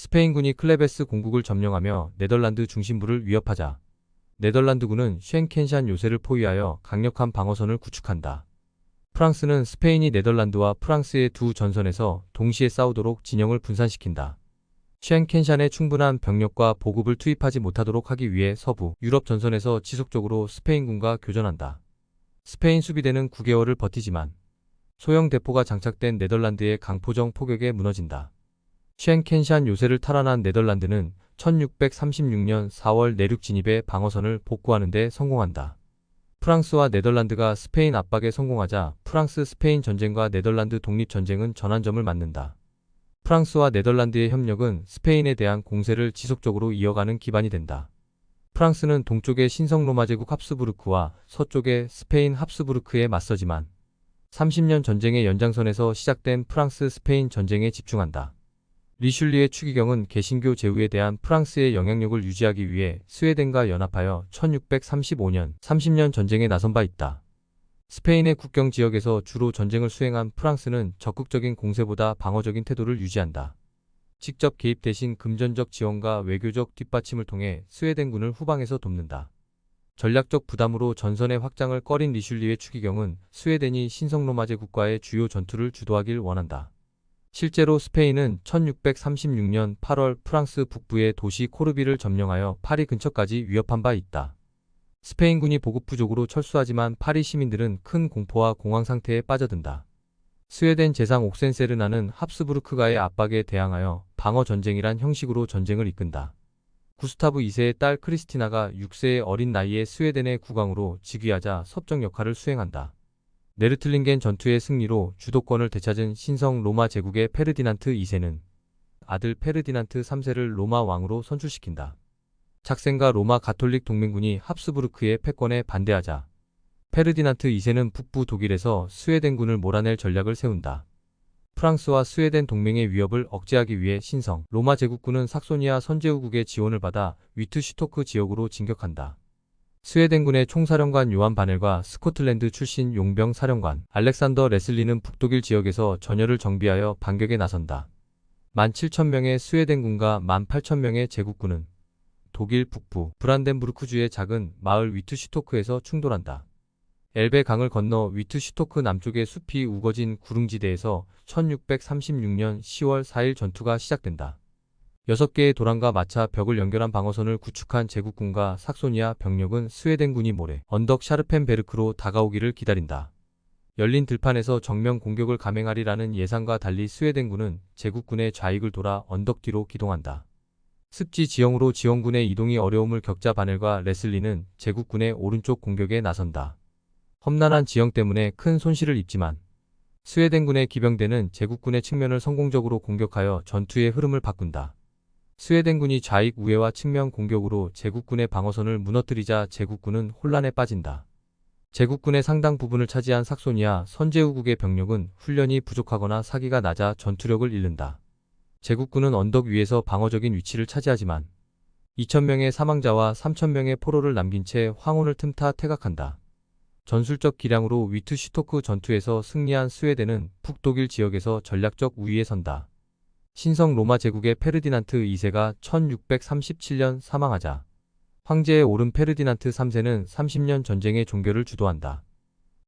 스페인군이 클레베스 공국을 점령하며 네덜란드 중심부를 위협하자 네덜란드군은 쉔켄샨 요새를 포위하여 강력한 방어선을 구축한다. 프랑스는 스페인이 네덜란드와 프랑스의 두 전선에서 동시에 싸우도록 진영을 분산시킨다. 쉔켄샨에 충분한 병력과 보급을 투입하지 못하도록 하기 위해 서부 유럽 전선에서 지속적으로 스페인군과 교전한다. 스페인 수비대는 9개월을 버티지만 소형 대포가 장착된 네덜란드의 강포정 포격에 무너진다. 쉔켄샨 요새를 탈환한 네덜란드는 1636년 4월 내륙 진입해 방어선을 복구하는 데 성공한다. 프랑스와 네덜란드가 스페인 압박에 성공하자 프랑스-스페인 전쟁과 네덜란드 독립전쟁은 전환점을 맞는다. 프랑스와 네덜란드의 협력은 스페인에 대한 공세를 지속적으로 이어가는 기반이 된다. 프랑스는 동쪽의 신성 로마 제국 합스부르크와 서쪽의 스페인 합스부르크에 맞서지만 30년 전쟁의 연장선에서 시작된 프랑스-스페인 전쟁에 집중한다. 리슐리의 추기경은 개신교 제후에 대한 프랑스의 영향력을 유지하기 위해 스웨덴과 연합하여 1635년 30년 전쟁에 나선 바 있다. 스페인의 국경 지역에서 주로 전쟁을 수행한 프랑스는 적극적인 공세보다 방어적인 태도를 유지한다. 직접 개입 대신 금전적 지원과 외교적 뒷받침을 통해 스웨덴군을 후방에서 돕는다. 전략적 부담으로 전선의 확장을 꺼린 리슐리의 추기경은 스웨덴이 신성로마 제국과의 주요 전투를 주도하길 원한다. 실제로 스페인은 1636년 8월 프랑스 북부의 도시 코르비를 점령하여 파리 근처까지 위협한 바 있다. 스페인군이 보급 부족으로 철수하지만 파리 시민들은 큰 공포와 공황 상태에 빠져든다. 스웨덴 제상 옥센세르나는 합스부르크가의 압박에 대항하여 방어 전쟁이란 형식으로 전쟁을 이끈다. 구스타브 2세의 딸 크리스티나가 6세의 어린 나이에 스웨덴의 국왕으로 즉위하자 섭정 역할을 수행한다. 네르틀링겐 전투의 승리로 주도권을 되찾은 신성 로마 제국의 페르디난트 2세는 아들 페르디난트 3세를 로마 왕으로 선출시킨다. 작센과 로마 가톨릭 동맹군이 합스부르크의 패권에 반대하자 페르디난트 2세는 북부 독일에서 스웨덴군을 몰아낼 전략을 세운다. 프랑스와 스웨덴 동맹의 위협을 억제하기 위해 신성 로마 제국군은 삭소니아 선제후국의 지원을 받아 위트슈토크 지역으로 진격한다. 스웨덴군의 총사령관 요한 바넬과 스코틀랜드 출신 용병 사령관 알렉산더 레슬리는 북독일 지역에서 전열을 정비하여 반격에 나선다. 17,000명의 스웨덴군과 18,000명의 제국군은 독일 북부 브란덴부르크주의 작은 마을 위트슈토크에서 충돌한다. 엘베 강을 건너 위트슈토크 남쪽의 숲이 우거진 구릉지대에서 1636년 10월 4일 전투가 시작된다. 6개의 도랑과 마차 벽을 연결한 방어선을 구축한 제국군과 삭소니아 병력은 스웨덴군이 모래 언덕 샤르펜베르크로 다가오기를 기다린다. 열린 들판에서 정면 공격을 감행하리라는 예상과 달리 스웨덴군은 제국군의 좌익을 돌아 언덕 뒤로 기동한다. 습지 지형으로 지원군의 이동이 어려움을 겪자 바넬과 레슬리는 제국군의 오른쪽 공격에 나선다. 험난한 지형 때문에 큰 손실을 입지만 스웨덴군의 기병대는 제국군의 측면을 성공적으로 공격하여 전투의 흐름을 바꾼다. 스웨덴군이 좌익 우회와 측면 공격으로 제국군의 방어선을 무너뜨리자 제국군은 혼란에 빠진다. 제국군의 상당 부분을 차지한 삭소니아 선제후국의 병력은 훈련이 부족하거나 사기가 낮아 전투력을 잃는다. 제국군은 언덕 위에서 방어적인 위치를 차지하지만 2,000명의 사망자와 3,000명의 포로를 남긴 채 황혼을 틈타 퇴각한다. 전술적 기량으로 위트슈토크 전투에서 승리한 스웨덴은 북독일 지역에서 전략적 우위에 선다. 신성 로마 제국의 페르디난트 2세가 1637년 사망하자 황제에 오른 페르디난트 3세는 30년 전쟁의 종결을 주도한다.